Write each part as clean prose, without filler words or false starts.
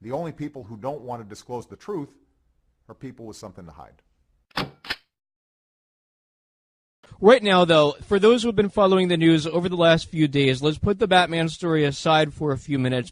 The only people who don't want to disclose the truth are people with something to hide. Right now, though, for those who have been following the news over the last few days, let's put the Batman story aside for a few minutes.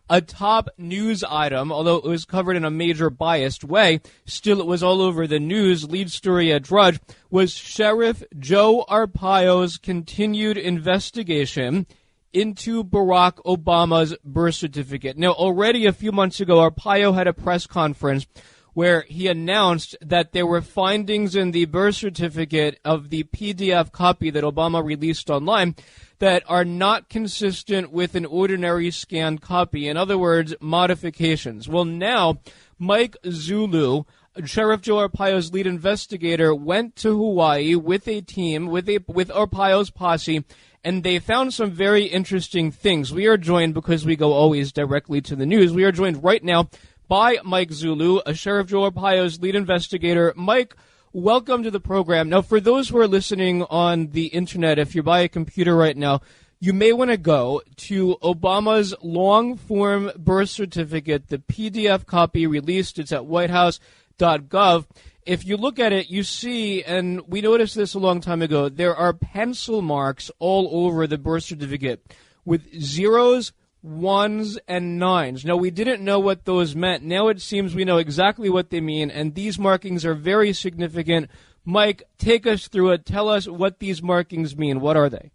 A top news item, although it was covered in a major biased way, still it was all over the news, lead story at Drudge, was Sheriff Joe Arpaio's continued investigation into Barack Obama's birth certificate. Now, already a few months ago, Arpaio had a press conference where he announced that there were findings in the birth certificate of the PDF copy that Obama released online that are not consistent with an ordinary scanned copy. In other words, modifications. Well, now, Mike Zulu, Sheriff Joe Arpaio's lead investigator, went to Hawaii with a team, with Arpaio's posse, and they found some very interesting things. We are joined, because we go always directly to the news, we are joined right now by Mike Zulu, a Sheriff Joe Arpaio's lead investigator. Mike, welcome to the program. Now, for those who are listening on the internet, if you're by a computer right now, you may want to go to Obama's long-form birth certificate, the PDF copy released. It's at whitehouse.gov. If you look at it, you see, and we noticed this a long time ago, there are pencil marks all over the birth certificate with zeros, ones, and nines. Now, we didn't know what those meant. Now it seems we know exactly what they mean, and these markings are very significant. Mike, take us through it. Tell us what these markings mean. What are they?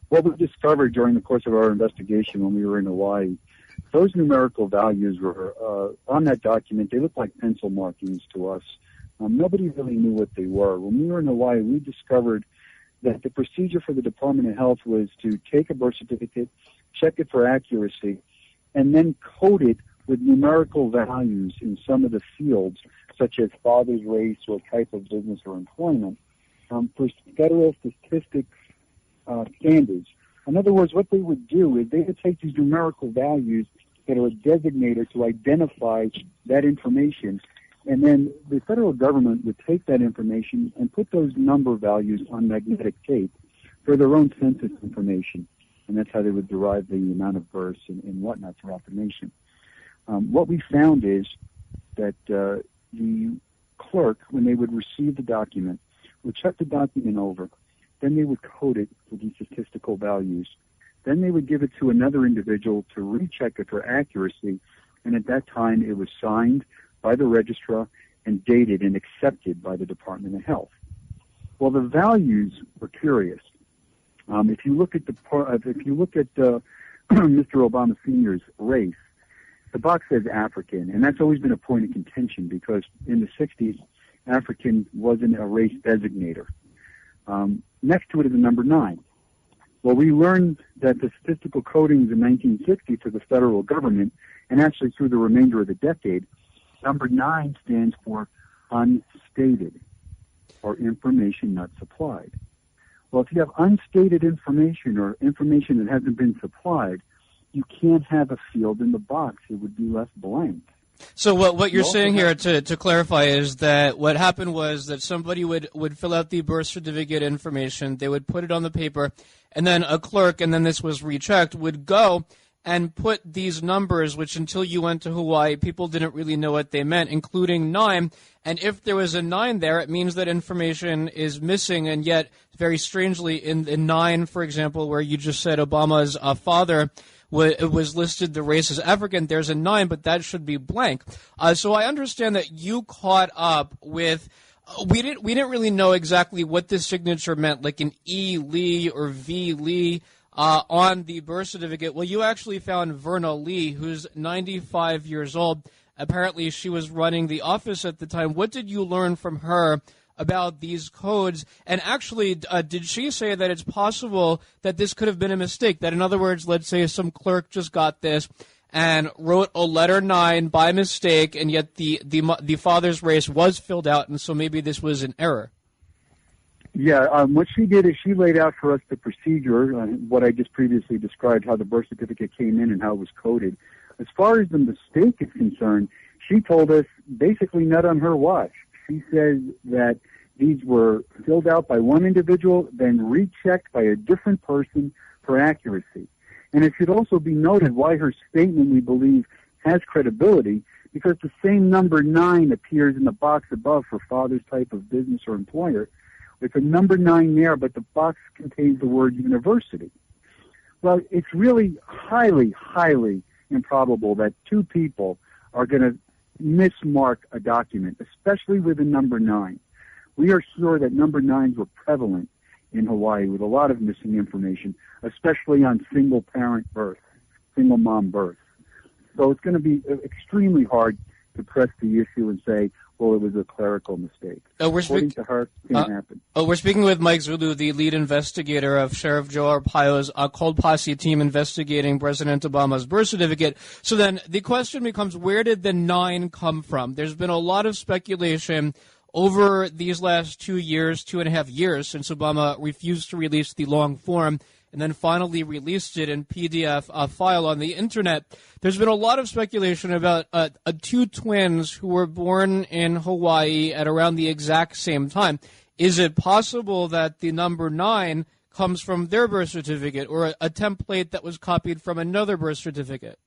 What we discovered during the course of our investigation when we were in Hawaii, those numerical values were on that document. They looked like pencil markings to us. Nobody really knew what they were. When we were in Hawaii, we discovered that the procedure for the Department of Health was to take a birth certificate, check it for accuracy, and then code it with numerical values in some of the fields, such as father's race or type of business or employment, for federal statistics standards. In other words, what they would do is they would take these numerical values that are a designator to identify that information, and then the federal government would take that information and put those number values on magnetic tape for their own census information. And that's how they would derive the amount of births and whatnot throughout the nation. What we found is that the clerk, when they would receive the document, would check the document over, then they would code it with these statistical values. Then they would give it to another individual to recheck it for accuracy, and at that time it was signed by the registrar and dated and accepted by the Department of Health. Well, the values were curious. If you look at Mr. Obama Sr.'s race, the box says African, and that's always been a point of contention because in the 60s, African wasn't a race designator. Next to it is the number 9. Well, we learned that the statistical codings in 1960 to the federal government, and actually through the remainder of the decade, number 9 stands for unstated, or information not supplied. Well, if you have unstated information or information that hasn't been supplied, you can't have a field in the box. It would be left blank. So what you're saying here, to clarify, is that what happened was that somebody would fill out the birth certificate information, they would put it on the paper, and then a clerk, and then this was rechecked, would go and put these numbers, which until you went to Hawaii, people didn't really know what they meant, including 9. And if there was a 9 there, it means that information is missing. And yet, very strangely, in 9, for example, where you just said Obama's father was listed, the race as African, there's a 9, but that should be blank. So I understand that you caught up with... We didn't really know exactly what this signature meant, like an E. Lee or V. Lee. On the birth certificate. Well, you actually found Verna Lee, who's 95 years old. Apparently, she was running the office at the time. What did you learn from her about these codes? And actually, did she say that it's possible that this could have been a mistake? That, in other words, let's say some clerk just got this and wrote a letter 9 by mistake, and yet the father's race was filled out, and so maybe this was an error. Yeah, what she did is she laid out for us the procedure, what I just previously described, how the birth certificate came in and how it was coded. As far as the mistake is concerned, she told us basically not on her watch. She says that these were filled out by one individual, then rechecked by a different person for accuracy. And it should also be noted why her statement, we believe, has credibility because the same number 9 appears in the box above for father's type of business or employer. It's a number 9 there, but the box contains the word university. Well, it's really highly, highly improbable that two people are going to mismark a document, especially with the number 9. We are sure that number 9s were prevalent in Hawaii with a lot of missing information, especially on single parent birth, single mom birth. So it's going to be extremely hard to press the issue and say, well, it was a clerical mistake. According to her, it can't happen. We're speaking with Mike Zulu, the lead investigator of Sheriff Joe Arpaio's cold posse team investigating President Obama's birth certificate. So then the question becomes, where did the 9 come from? There's been a lot of speculation over these last 2.5 years, since Obama refused to release the long form and then finally released it in PDF file on the internet. There's been a lot of speculation about two twins who were born in Hawaii at around the exact same time. Is it possible that the number 9 comes from their birth certificate or a template that was copied from another birth certificate?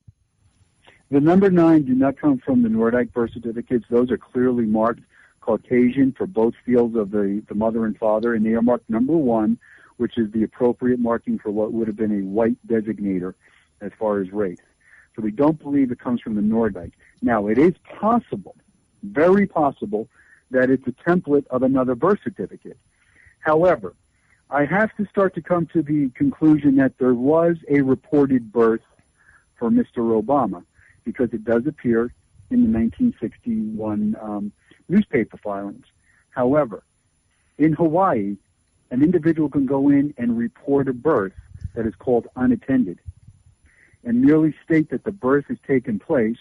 The number 9 do not come from the Nordyke birth certificates. Those are clearly marked Caucasian for both fields of the mother and father, and they are marked number 1, which is the appropriate marking for what would have been a white designator as far as race. So we don't believe it comes from the Nordyke. Now, it is possible, very possible, that it's a template of another birth certificate. However, I have to start to come to the conclusion that there was a reported birth for Mr. Obama, because it does appear in the 1961 newspaper filings. However, in Hawaii, an individual can go in and report a birth that is called unattended and merely state that the birth has taken place.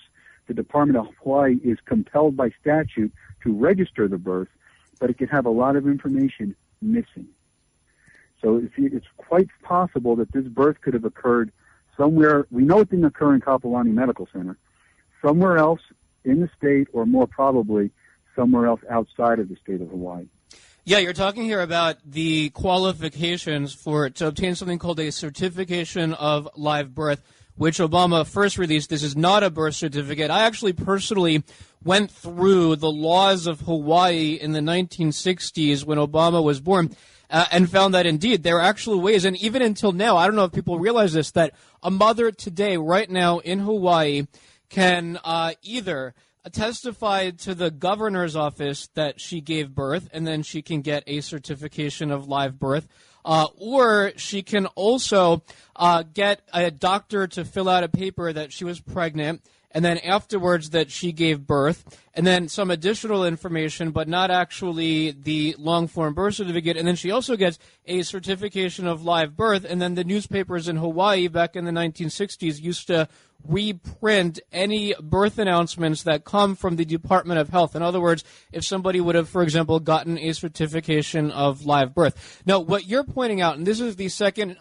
The Department of Hawaii is compelled by statute to register the birth, but it can have a lot of information missing. So it's quite possible that this birth could have occurred somewhere. We know it didn't occur in Kapolani Medical Center. Somewhere else in the state, or more probably somewhere else outside of the state of Hawaii. Yeah, you're talking here about the qualifications to obtain something called a certification of live birth, which Obama first released. This is not a birth certificate. I actually personally went through the laws of Hawaii in the 1960s when Obama was born and found that indeed there are actual ways, and even until now, I don't know if people realize this, that a mother today, right now in Hawaii, can either testify to the governor's office that she gave birth, and then she can get a certification of live birth, or she can also get a doctor to fill out a paper that she was pregnant, and then afterwards that she gave birth, and then some additional information, but not actually the long-form birth certificate. And then she also gets a certification of live birth, and then the newspapers in Hawaii back in the 1960s used to reprint any birth announcements that come from the Department of Health. In other words, if somebody would have, for example, gotten a certification of live birth. Now, what you're pointing out, and this is the second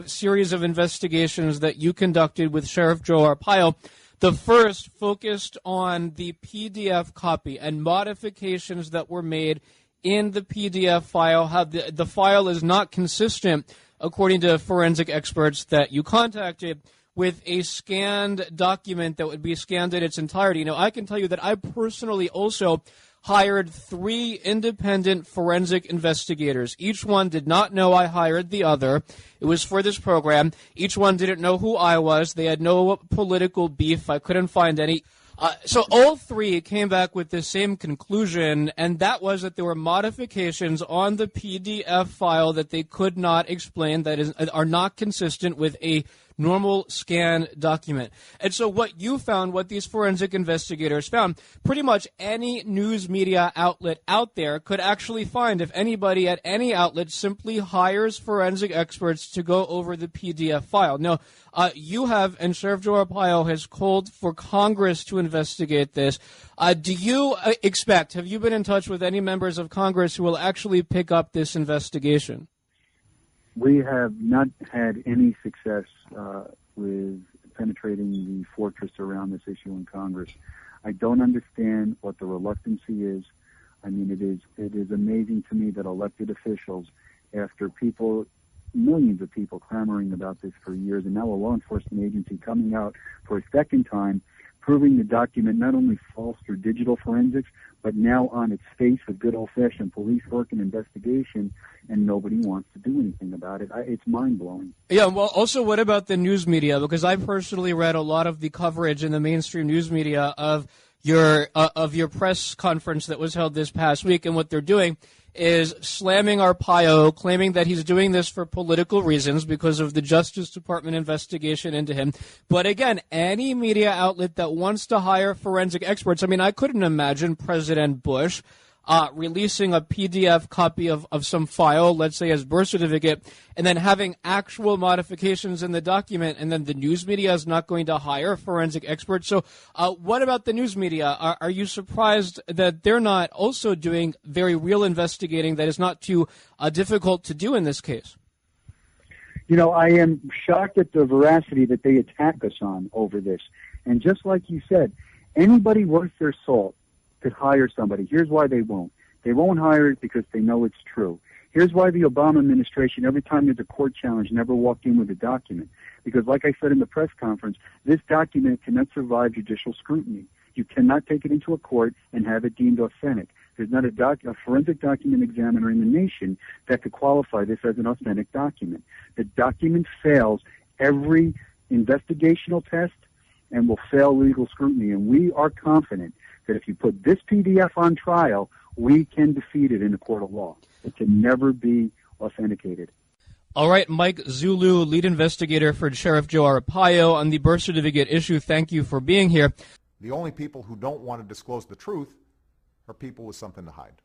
series of investigations that you conducted with Sheriff Joe Arpaio. The first focused on the PDF copy and modifications that were made in the PDF file. How the file is not consistent, according to forensic experts that you contacted, with a scanned document that would be scanned in its entirety. Now, I can tell you that I personally also hired 3 independent forensic investigators. Each one did not know I hired the other. It was for this program. Each one didn't know who I was. They had no political beef. I couldn't find any. So all 3 came back with the same conclusion, and that was that there were modifications on the PDF file that they could not explain, that are not consistent with a normal scan document. And so what you found, what these forensic investigators found, pretty much any news media outlet out there could actually find if anybody at any outlet simply hires forensic experts to go over the PDF file. Now, you have, and Sheriff Joe Arpaio has called for Congress to investigate this. Do you expect, have you been in touch with any members of Congress who will actually pick up this investigation? We have not had any success with penetrating the fortress around this issue in Congress. I don't understand what the reluctancy is. I mean, it is amazing to me that elected officials, after millions of people clamoring about this for years, and now a law enforcement agency coming out for a second time proving the document not only false through digital forensics, but now on its face with good old-fashioned police work and investigation, and nobody wants to do anything about it. It's mind-blowing. Yeah, well, also, what about the news media? Because I personally read a lot of the coverage in the mainstream news media of your press conference that was held this past week, and what they're doing is slamming Arpaio, claiming that he's doing this for political reasons because of the Justice Department investigation into him. But again, any media outlet that wants to hire forensic experts, I mean, I couldn't imagine President Bush releasing a PDF copy of some file, let's say his birth certificate, and then having actual modifications in the document, and then the news media is not going to hire forensic experts. So what about the news media? Are you surprised that they're not also doing very real investigating that is not too difficult to do in this case? You know, I am shocked at the veracity that they attack us on over this. And just like you said, anybody worth their salt could hire somebody. Here's why they won't. They won't hire it because they know it's true. Here's why the Obama administration, every time there's a court challenge, never walked in with a document. Because like I said in the press conference, this document cannot survive judicial scrutiny. You cannot take it into a court and have it deemed authentic. There's not a forensic document examiner in the nation that could qualify this as an authentic document. The document fails every investigational test and will fail legal scrutiny. And we are confident that if you put this PDF on trial, we can defeat it in a court of law. It can never be authenticated. All right, Mike Zulu, lead investigator for Sheriff Joe Arpaio on the birth certificate issue. Thank you for being here. The only people who don't want to disclose the truth are people with something to hide.